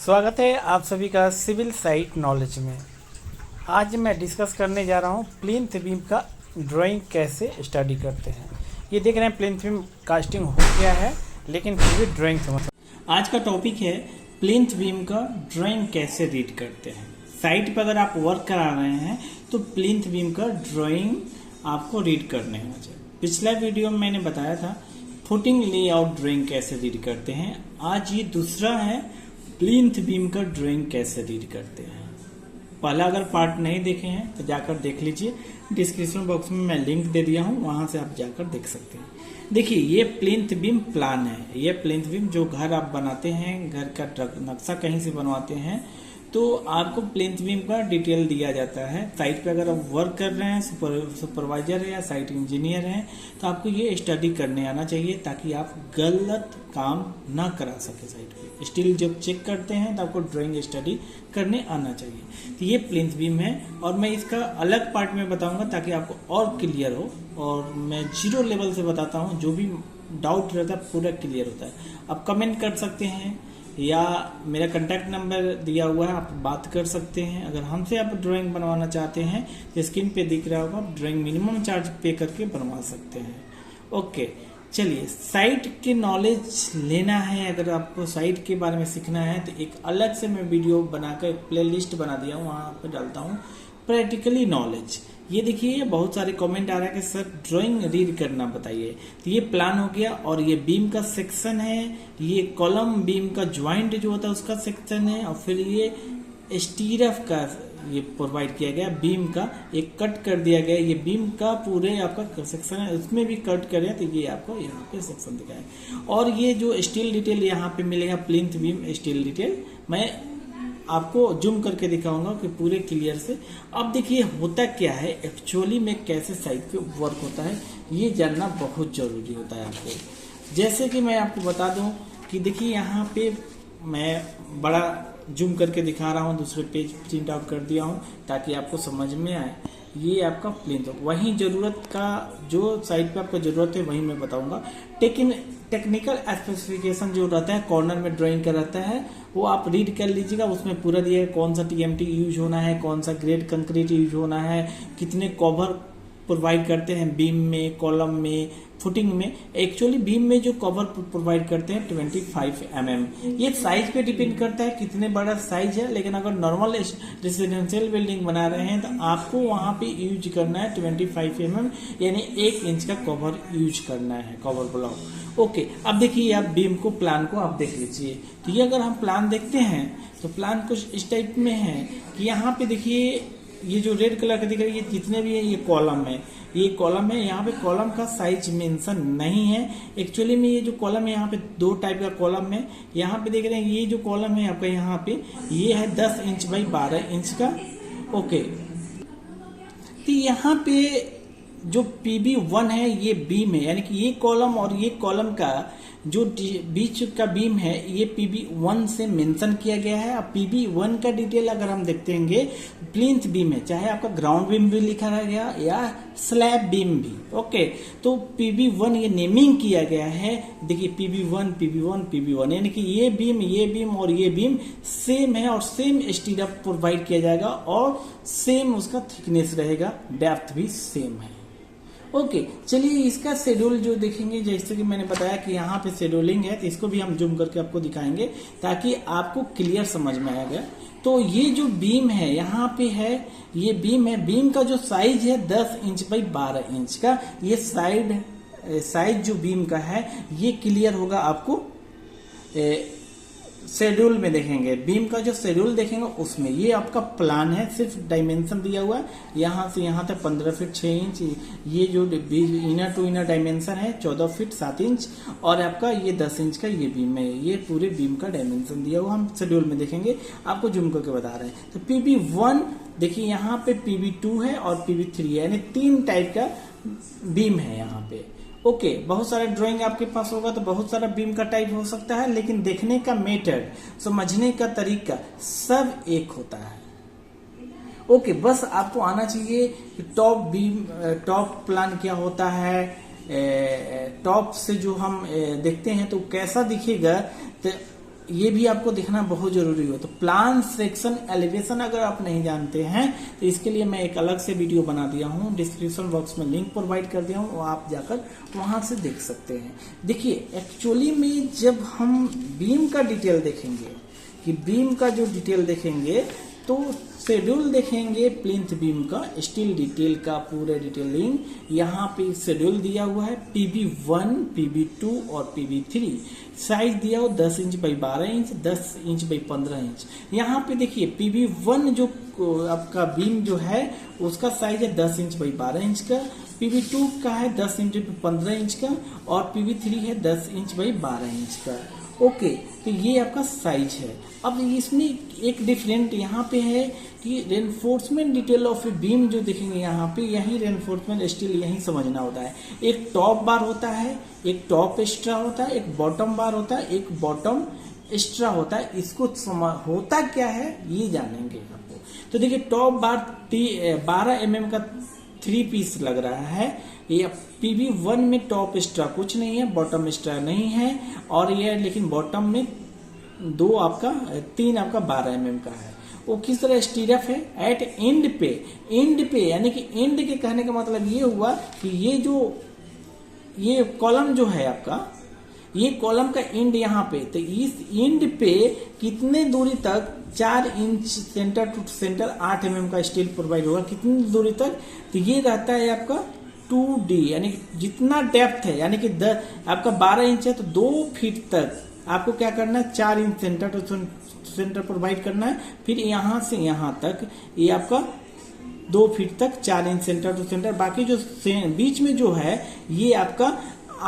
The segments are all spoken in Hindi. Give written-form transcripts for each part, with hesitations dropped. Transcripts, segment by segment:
स्वागत है आप सभी का सिविल साइट नॉलेज में। आज मैं डिस्कस करने जा रहा हूँ प्लिंथ बीम का ड्राइंग कैसे स्टडी करते हैं। ये देख रहे हैं प्लिंथ बीम कास्टिंग हो गया है, लेकिन फिर भी ड्राइंग समझ। आज का टॉपिक है प्लिंथ बीम का ड्राइंग कैसे रीड करते हैं। साइट पर अगर आप वर्क करा रहे हैं तो प्लिंथ बीम का ड्राइंग आपको रीड करने होना चाहिए। पिछला वीडियो में मैंने बताया था फुटिंग लेआउट ड्राइंग कैसे रीड करते हैं। आज ये दूसरा है प्लिंथ बीम का ड्राइंग कैसे रीड करते हैं। पहला अगर पार्ट नहीं देखे हैं तो जाकर देख लीजिए, डिस्क्रिप्शन बॉक्स में मैं लिंक दे दिया हूं, वहां से आप जाकर देख सकते हैं। देखिए ये प्लिंथ बीम प्लान है। ये प्लिंथ बीम जो घर आप बनाते हैं, घर का नक्शा कहीं से बनवाते हैं तो आपको प्लिंथ बीम का डिटेल दिया जाता है। साइट पे अगर आप वर्क कर रहे हैं, सुपरवाइजर है या साइट इंजीनियर हैं, तो आपको ये स्टडी करने आना चाहिए ताकि आप गलत काम ना करा सके। साइट पे स्टील जब चेक करते हैं तो आपको ड्राइंग स्टडी करने आना चाहिए। तो ये प्लिंथ बीम है और मैं इसका अलग पार्ट में बताऊंगा ताकि आपको और क्लियर हो। और मैं 0 लेवल से बताता हूँ, जो भी डाउट रहता है पूरा क्लियर होता है। आप कमेंट कर सकते हैं या मेरा कांटेक्ट नंबर दिया हुआ है, आप बात कर सकते हैं। अगर हमसे आप ड्राइंग बनवाना चाहते हैं तो स्क्रीन पे दिख रहा होगा, आप ड्राइंग मिनिमम चार्ज पे करके बनवा सकते हैं। ओके, चलिए साइट की नॉलेज लेना है। अगर आपको साइट के बारे में सीखना है तो एक अलग से मैं वीडियो बनाकर एक प्ले लिस्ट बना दिया हूँ, वहां पे डालता हूँ प्रैक्टिकली नॉलेज। ये देखिए बहुत सारे कमेंट आ रहा है कि सर ड्राइंग रीड करना बताइए। तो ये प्लान हो गया और ये बीम का सेक्शन है, ये कॉलम बीम का ज्वाइंट जो होता है उसका सेक्शन है, और फिर ये स्टीरफ का ये प्रोवाइड किया गया बीम का एक कट कर दिया गया। ये बीम का पूरे आपका सेक्शन है, उसमें भी कट करें तो ये आपको यहाँ पे सेक्शन दिखा है। और ये जो स्टील डिटेल यहाँ पे मिलेगा, प्लिंथ बीम स्टील डिटेल, मैं आपको जूम करके दिखाऊंगा कि पूरे क्लियर से। अब देखिए होता क्या है एक्चुअली में, कैसे साइट पे वर्क होता है ये जानना बहुत जरूरी होता है आपको। जैसे कि मैं आपको बता दूं कि देखिए यहाँ पे मैं बड़ा जूम करके दिखा रहा हूँ, दूसरे पेज प्रिंट आउट कर दिया हूँ ताकि आपको समझ में आए। ये आपका प्लिंथ, वही जरूरत का जो साइट पे आपको जरूरत है वही मैं बताऊंगा। टेक्निकल स्पेसिफिकेशन जो रहता है कॉर्नर में ड्राइंग का रहता है वो आप रीड कर लीजिएगा। उसमें पूरा दिया है कौन सा टीएमटी यूज होना है, कौन सा ग्रेड कंक्रीट यूज होना है, कितने कवर प्रोवाइड करते हैं बीम में, कॉलम में, फुटिंग में। एक्चुअली बीम में जो कवर प्रोवाइड करते हैं 25 mm। ये साइज पे डिपेंड करता है कितने बड़ा साइज है, लेकिन अगर नॉर्मल रेसिडेंशियल बिल्डिंग बना रहे हैं तो आपको वहां पे यूज करना है 25 mm, यानी 1 इंच का कवर यूज करना है, कवर ब्लॉक। ओके, अब देखिए आप बीम को प्लान को आप देख लीजिए। तो ये अगर हम प्लान देखते हैं तो प्लान कुछ इस टाइप में है कि यहाँ पे देखिए ये जो रेड कलर का दिख रहा है ये जितने भी है ये कॉलम है, ये कॉलम है। यहाँ पे कॉलम का साइज मेंशन नहीं है। एक्चुअली में ये जो कॉलम है यहाँ पे 2 टाइप का कॉलम है। यहाँ पे देख रहे हैं ये जो कॉलम है आपका यहाँ पे ये है 10 इंच बाई 12 इंच का। ओके, तो यहाँ पे जो PB1 है ये बीम है, यानी कि ये कॉलम और ये कॉलम का जो बीच का बीम है ये PB1 से मेंशन किया गया है। अब PB1 का डिटेल अगर हम देखते हैं प्लिंथ बीम है, चाहे आपका ग्राउंड बीम भी लिखा रह गया या स्लैब बीम भी। ओके, तो PB1 ये नेमिंग किया गया है। देखिए PB1 PB1 PB1, यानी कि ये बीम और ये बीम सेम है और सेम स्टीरअप प्रोवाइड किया जाएगा और सेम उसका थिकनेस रहेगा, डेप्थ भी सेम है। ओके, चलिए इसका शेड्यूल जो देखेंगे, जैसे कि मैंने बताया कि यहाँ पे शेड्यूलिंग है, तो इसको भी हम जूम करके आपको दिखाएंगे ताकि आपको क्लियर समझ में आएगा। तो ये जो बीम है यहाँ पे है, ये बीम है, बीम का जो साइज है 10 इंच बाई 12 इंच का। ये साइज जो बीम का है ये क्लियर होगा आपको शेड्यूल में देखेंगे। बीम का जो शेड्यूल देखेंगे उसमें ये आपका प्लान है, सिर्फ डायमेंशन दिया हुआ है यहाँ से यहाँ तक 15 फीट 6 इंच। ये जो इनर टू इनर डायमेंशन है 14 फीट 7 इंच, और आपका ये 10 इंच का ये बीम है। ये पूरे बीम का डायमेंशन दिया हुआ हम शेड्यूल में देखेंगे, आपको जूम करके बता रहे हैं। तो PB1 देखिए यहाँ पे PB2 है और PB3 है, यानी 3 टाइप का बीम है यहाँ पे। ओके, बहुत सारे ड्राइंग आपके पास होगा तो बहुत सारा बीम का टाइप हो सकता है, लेकिन देखने का मेथड, समझने का तरीका सब एक होता है। ओके, बस आपको आना चाहिए कि टॉप प्लान क्या होता है, टॉप से जो हम देखते हैं तो कैसा दिखेगा। तो ये भी आपको देखना बहुत जरूरी हो। तो प्लान सेक्शन एलिवेशन अगर आप नहीं जानते हैं तो इसके लिए मैं एक अलग से वीडियो बना दिया हूँ, डिस्क्रिप्शन बॉक्स में लिंक प्रोवाइड कर दिया हूँ, आप जाकर वहां से देख सकते हैं। देखिए एक्चुअली में जब हम बीम का डिटेल देखेंगे, कि बीम का जो डिटेल देखेंगे तो शेड्यूल देखेंगे प्लिंथ बीम का, स्टील डिटेल का पूरे डिटेलिंग यहाँ पे शेड्यूल दिया हुआ है। PB1, PB2 और PB3 साइज दिया हुआ 10 inch by 12 inch, 10 inch by 15 inch. यहाँ पे देखिए PB1 जो आपका बीम जो है उसका साइज है 10 इंच बाई 12 इंच का, PB2 का है 10 इंच बाई 15 इंच का और PB3 है 10 इंच बाई 12 इंच का। ओके, तो ये आपका साइज है। अब इसमें एक डिफरेंट यहाँ पे है कि रेनफोर्समेंट डिटेल ऑफ बीम जो देखेंगे यहाँ पे, यही रेनफोर्समेंट स्टील यही समझना होता है। एक टॉप बार होता है, एक टॉप एक्स्ट्रा होता है, एक बॉटम बार होता है, एक बॉटम एक्स्ट्रा होता है। इसको होता क्या है ये जानेंगे आपको। तो देखिए टॉप बार 12 mm का 3 पीस लग रहा है। ये PB1 में टॉप एक्स्ट्रा कुछ नहीं है, बॉटम एक्स्ट्रा नहीं है, और ये लेकिन बॉटम में 3 आपका 12 mm का है। वो किस तरह स्टीरअप है एट एंड पे यानी कि एंड के कहने का मतलब ये हुआ कि ये कॉलम जो है आपका, ये कॉलम का एंड यहाँ पे, तो इस एंड पे कितने दूरी तक 4 inch centre to centre 8 mm का स्टील प्रोवाइड होगा, कितनी दूरी तक, तो ये रहता है आपका 2D, यानी कि जितना डेप्थ है, यानी कि आपका 12 इंच है तो 2 फीट तक आपको क्या करना है, 4 inch centre to centre provide करना है। फिर यहां से यहां तक ये आपका 2 फीट तक 4 इंच सेंटर टू सेंटर, बाकी जो बीच में जो है ये आपका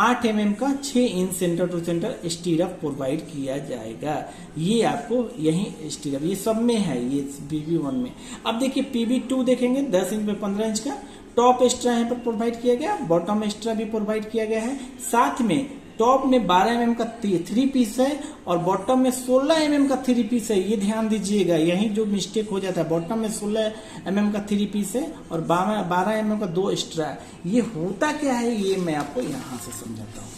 8 mm का 6 inch centre to centre stirrup provide किया जाएगा। ये आपको यही स्टीरअप ये सब में है, ये PB1 में। अब देखिए PB2 देखेंगे 10 इंच पे 15 इंच का टॉप एक्स्ट्रा यहाँ पर प्रोवाइड किया गया, बॉटम एक्स्ट्रा भी प्रोवाइड किया गया है। साथ में टॉप में 12 mm का 3 पीस है और बॉटम में 16 mm का 3 पीस है। ये ध्यान दीजिएगा, यही जो मिस्टेक हो जाता है। बॉटम में 16 mm का 3 पीस है और 12 mm का 2 एक्स्ट्रा है। ये होता क्या है ये मैं आपको यहाँ से समझाता हूँ,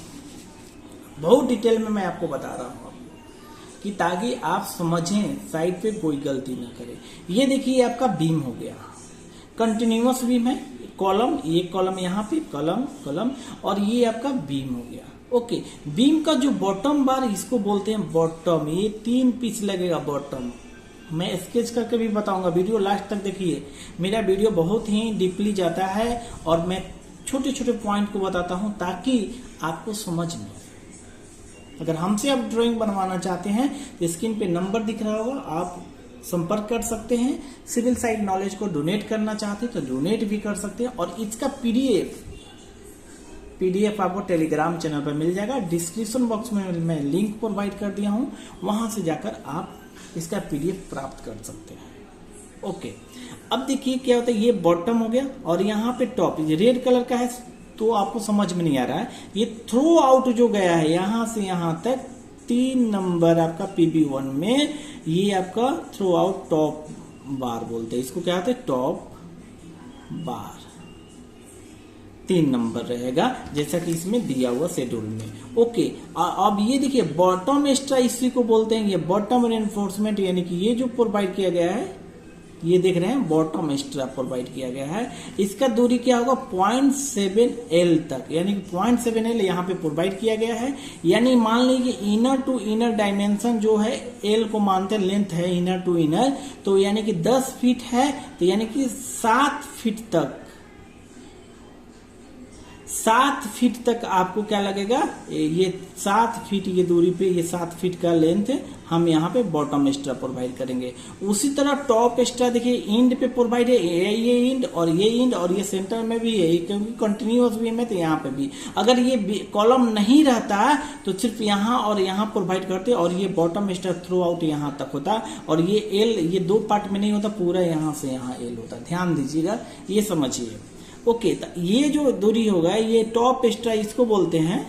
बहुत डिटेल में मैं आपको बता रहा हूँ कि ताकि आप समझें, साइड पे कोई गलती ना करे। ये देखिए आपका बीम हो गया, कंटिन्यूअस बीम है, कॉलम, ये कॉलम यहाँ पे कॉलम और ये आपका बीम हो गया। ओके, बीम का जो बॉटम बार इसको बोलते हैं बॉटम, ये 3 पीस लगेगा बॉटम। मैं स्केच करके भी बताऊंगा, वीडियो लास्ट तक देखिए। मेरा वीडियो बहुत ही डीपली जाता है और मैं छोटे छोटे पॉइंट को बताता हूं ताकि आपको समझ में। अगर हमसे आप ड्राइंग बनवाना चाहते हैं तो स्क्रीन पे नंबर दिख रहा होगा, आप संपर्क कर सकते हैं। सिविल साइड नॉलेज को डोनेट करना चाहते हैं तो डोनेट भी कर सकते हैं। और इसका पीडीएफ आपको टेलीग्राम चैनल पर मिल जाएगा। डिस्क्रिप्शन बॉक्स में मैं लिंक प्रोवाइड कर दिया हूं, वहां से जाकर आप इसका पीडीएफ प्राप्त कर सकते हैं। ओके, अब देखिए क्या होता है, ये बॉटम हो गया और यहाँ पे टॉप रेड कलर का है तो आपको समझ में नहीं आ रहा है। ये थ्रू आउट जो गया है यहां से यहां तक 3 नंबर आपका PB1 में, ये आपका थ्रू आउट टॉप बार बोलते हैं, इसको क्या कहते हैं, टॉप बार 3 नंबर रहेगा जैसा कि इसमें दिया हुआ शेड्यूल में। ओके, अब ये देखिए बॉटम एक्स्ट्रा इसी को बोलते हैं, ये बॉटम रेनफोर्समेंट, यानी कि ये जो प्रोवाइड किया गया है, ये देख रहे हैं बॉटम एक्स्ट्रा प्रोवाइड किया गया है। इसका दूरी क्या होगा 0.7L तक, यानी कि 0.7L यहाँ पे प्रोवाइड किया गया है। यानी मान लीजिए इनर टू इनर डायमेंशन जो है L को मानते हैं, लेंथ है इनर टू इनर, तो यानी कि 10 फीट है, तो यानी कि 7 फीट तक 7 फीट तक आपको क्या लगेगा, ये 7 फीट ये दूरी पे ये 7 फीट का लेंथ हम यहाँ पे बॉटम एक्स्ट्रा प्रोवाइड करेंगे। उसी तरह टॉप एक्स्ट्रा देखिए एंड पे प्रोवाइड है, ये एंड और ये एंड और ये सेंटर में भी है, क्योंकि कंटिन्यूअस बीम है तो यहाँ पे भी। अगर ये कॉलम नहीं रहता तो सिर्फ यहाँ और यहाँ प्रोवाइड करते और ये बॉटम एक्स्ट्रा थ्रू आउट यहाँ तक होता और ये एल ये 2 पार्ट में नहीं होता, पूरा यहाँ से यहाँ एल होता। ध्यान दीजिएगा, ये समझिए। ओके, तो ये जो दूरी होगा ये टॉप एक्स्ट्रा, इसको बोलते हैं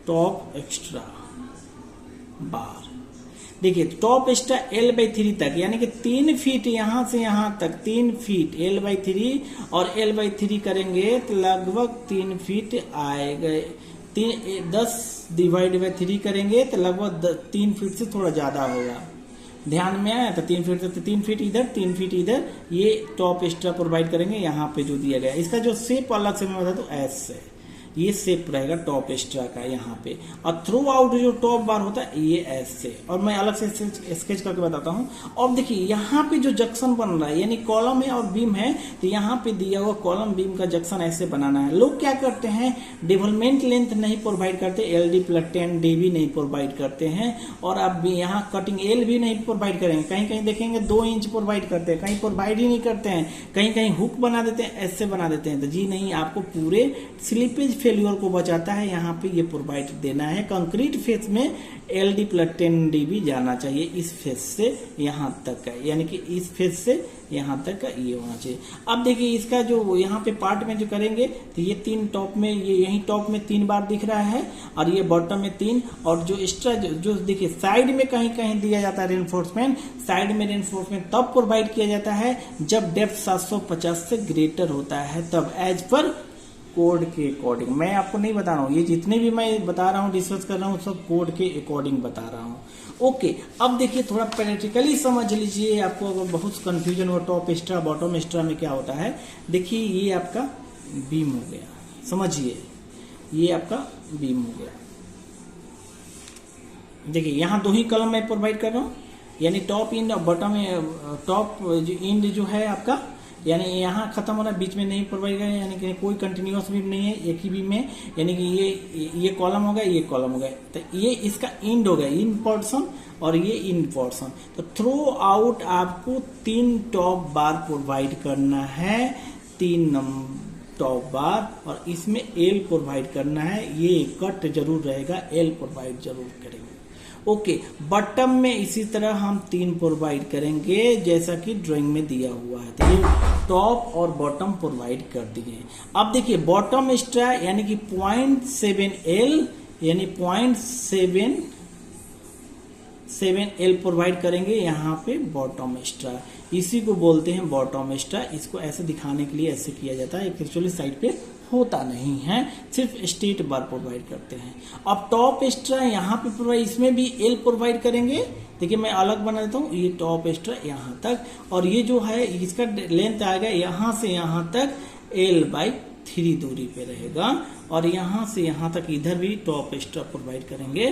टॉप एक्स्ट्रा बार। देखिए टॉप एक्स्ट्रा L/3 तक, यानी कि 3 फीट यहां से यहां तक 3 फीट L/3 और L/3 करेंगे तो लगभग 3 फीट आएगा, 10 डिवाइड बाई 3 करेंगे तो लगभग 3 फीट से थोड़ा ज्यादा होगा। ध्यान में आया? तो 3 फीट से 3 फीट इधर, 3 फीट इधर, ये टॉप एक्स्ट्रा प्रोवाइड करेंगे यहाँ पे जो दिया गया। इसका जो शेप अलग से मैं बता दूं, एस है, ये शेप रहेगा टॉप एक्स्ट्रा का यहाँ पे, और थ्रू आउट जो टॉप बार होता है ये एस से, और मैं अलग से स्केच करके बताता हूँ। और देखिए यहाँ पे जो जंक्शन बन रहा है, यानी कॉलम है और बीम है, तो यहाँ पे दिया हुआ कॉलम बीम का जंक्शन ऐसे बनाना है। लोग क्या करते हैं, डेवलपमेंट लेंथ नहीं प्रोवाइड करते, LD + 10 DB नहीं प्रोवाइड करते हैं, और अब यहाँ कटिंग एल भी नहीं प्रोवाइड करेंगे। कहीं कहीं देखेंगे 2 इंच प्रोवाइड करते हैं, कहीं प्रोवाइड ही नहीं करते हैं, कहीं कहीं हुक बना देते हैं, ऐसे बना देते हैं। तो जी नहीं, आपको पूरे स्लिपेज फेल्यूर को बचाता है यहाँ पे ये प्रोवाइड देना है। कंक्रीट फेस में LD + 10 DB जाना चाहिए, इस फेस से यहाँ तक का, यानी कि इस फेस से यहाँ तक का ये होना चाहिए। अब देखिए इसका जो यहाँ पे पार्ट में जो करेंगे, तो ये 3 टॉप में, ये यही टॉप में 3 बार दिख रहा है, और ये बॉटम में 3, और जो एक्स्ट्रा जो देखिए साइड में कहीं कहीं दिया जाता है रेनफोर्समेंट। साइड में रेनफोर्समेंट तब प्रोवाइड किया जाता है जब डेप्थ 750 से ग्रेटर होता है, तब एज पर कोड के अकॉर्डिंग। मैं आपको नहीं बता रहा हूँ, ये जितने भी मैं बता रहा हूँ, डिस्कस कर रहा हूँ, सब कोड के अकॉर्डिंग बता रहा हूँ। ओके, अब देखिए थोड़ा प्रैक्टिकली समझ लीजिए। आपको अगर बहुत कंफ्यूजन हो टॉप एक्स्ट्रा बॉटम एक्स्ट्रा में क्या होता है, देखिए ये आपका बीम हो गया, समझिए ये आपका बीम हो गया। देखिए यहाँ 2 ही कॉलम मैं प्रोवाइड कर रहा हूँ, यानी टॉप इंड और बॉटम, टॉप जो इंड जो है आपका, यानी यहाँ खत्म होना, बीच में नहीं प्रोवाइड करें, यानी कि कोई कंटिन्यूअस बीम नहीं है, एक ही बीम है, यानी कि ये कॉलम हो गया, ये कॉलम हो गया, तो ये इसका इंड हो गया, इन पोर्शन, और ये इन पोर्शन। तो थ्रू आउट आपको 3 टॉप बार प्रोवाइड करना है, 3 टॉप बार, और इसमें एल प्रोवाइड करना है। ये कट जरूर रहेगा, एल प्रोवाइड जरूर करेंगे। ओके, बॉटम में इसी तरह हम 3 प्रोवाइड करेंगे जैसा कि ड्राइंग में दिया हुआ है। तो ये टॉप और बॉटम प्रोवाइड कर दिए। अब देखिए बॉटम एक्स्ट्रा यानी कि 0.7L, यानी 0.7L प्रोवाइड करेंगे यहाँ पे बॉटम एक्स्ट्रा, इसी को बोलते हैं बॉटम एक्स्ट्रा। इसको ऐसे दिखाने के लिए ऐसे किया जाता है, एक्चुअली साइड पे होता नहीं है, सिर्फ स्ट्रेट बार प्रोवाइड करते हैं। अब टॉप एक्स्ट्रा यहाँ पे प्रोवाइड, इसमें भी एल प्रोवाइड करेंगे। देखिए मैं अलग बना देता हूँ, ये टॉप एक्स्ट्रा यहाँ तक, और ये जो है इसका लेंथ आएगा यहाँ से यहाँ तक L/3 दूरी पे रहेगा, और यहाँ से यहाँ तक इधर भी टॉप एक्स्ट्रा प्रोवाइड करेंगे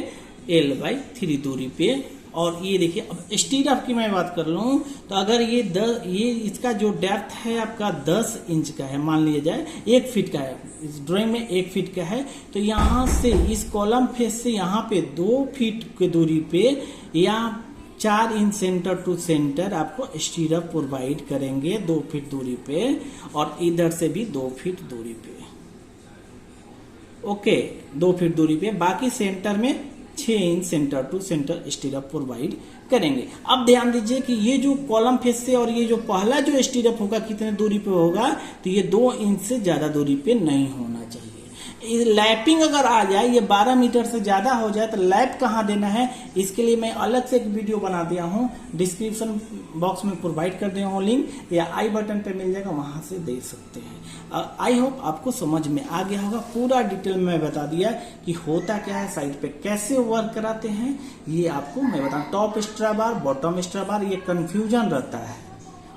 L/3 दूरी पे। और ये देखिए अब स्टीरअप की मैं बात कर लूँ, तो अगर ये इसका जो डेप्थ है आपका 10 इंच का है, मान लिया जाए 1 फीट का है, इस ड्राइंग में 1 फीट का है, तो यहाँ से इस कॉलम फेस से यहाँ पे 2 फीट की दूरी पे या 4 इंच सेंटर टू सेंटर आपको स्टीरअप प्रोवाइड करेंगे 2 फीट दूरी पे, और इधर से भी 2 फीट दूरी पे। ओके, 2 फीट दूरी पे, बाकी सेंटर में 6 inch centre to centre stirrup provide करेंगे। अब ध्यान दीजिए कि ये जो कॉलम फेस से और ये जो पहला जो स्टीरअप होगा कितने दूरी पे होगा, तो ये 2 इंच से ज्यादा दूरी पे नहीं होना चाहिए। लैपिंग अगर आ जाए, ये 12 मीटर से ज्यादा हो जाए, तो लैप कहाँ देना है, इसके लिए मैं अलग से एक वीडियो बना दिया हूँ, डिस्क्रिप्शन बॉक्स में प्रोवाइड कर दिया हूँ लिंक, या आई बटन पे मिल जाएगा, वहां से दे सकते हैं। आई होप आपको समझ में आ गया होगा, पूरा डिटेल में बता दिया कि होता क्या है, साइड पे कैसे वर्क कराते हैं, ये आपको मैं बताऊँ। टॉप एक्स्ट्रा बार, बॉटम एक्स्ट्रा बार, ये कंफ्यूजन रहता है।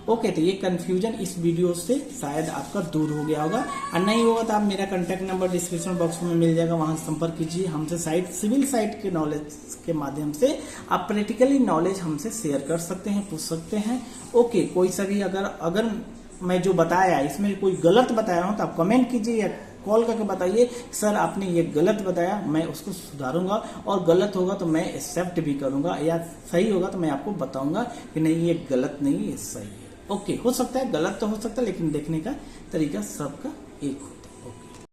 ओके, तो ये कंफ्यूजन इस वीडियो से शायद आपका दूर हो गया होगा, और नहीं होगा तो आप मेरा कांटेक्ट नंबर डिस्क्रिप्शन बॉक्स में मिल जाएगा, वहां संपर्क कीजिए हमसे। सिविल साइट के नॉलेज के माध्यम से आप प्रैक्टिकली नॉलेज हमसे शेयर कर सकते हैं, पूछ सकते हैं। ओके, कोई सा भी अगर मैं जो बताया इसमें कोई गलत बताया हूं तो आप कमेंट कीजिए या कॉल करके बताइए, सर आपने ये गलत बताया, मैं उसको सुधारूंगा, और गलत होगा तो मैं एक्सेप्ट भी करूंगा, या सही होगा तो मैं आपको बताऊंगा कि नहीं ये गलत नहीं, ये सही है। ओके, हो सकता है गलत तो हो सकता है, लेकिन देखने का तरीका सबका एक हो।